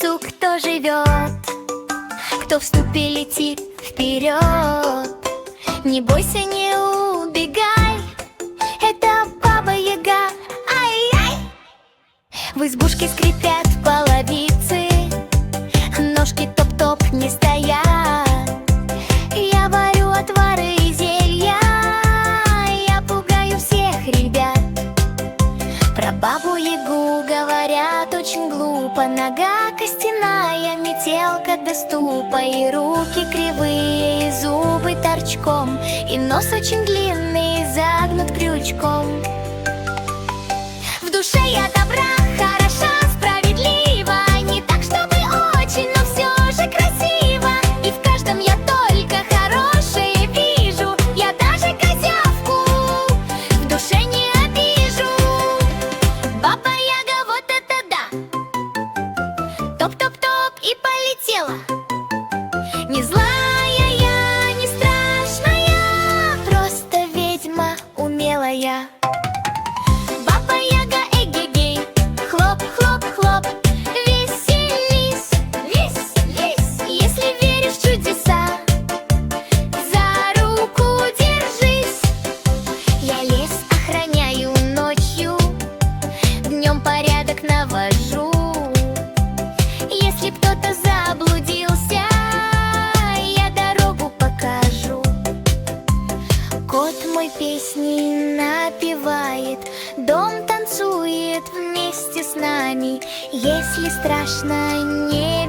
лесу кто живет, кто в ступе летит вперед. Не бойся, не убегай, это Баба Яга. Ай-яй! В избушке скрипят половицы, ножки топ-топ не стоят. Я варю отвары и зелья, я пугаю всех ребят. Про Бабу Ягу говорят очень глупо: нога костяная, метелка до ступа, и руки кривые, и зубы торчком, и нос очень длинный, загнут крючком. В душе я добра, хороша, справедлива, не так, чтобы очень, но все же красиво. И в каждом я только хорошее вижу, я даже козявку в душе не обижу. Баба Яга, вот это да! Топ-топ-топ и полетела. Не злая я, не страшная, просто ведьма умелая. Баба Яга, эгегей, хлоп-хлоп-хлоп, веселись, веселись. Если веришь в чудеса, за руку держись. Я лес охраняю ночью, днем порядок навожу. Если кто-то заблудился, я дорогу покажу. Кот мой песни напевает, дом танцует вместе с нами. Если страшно, не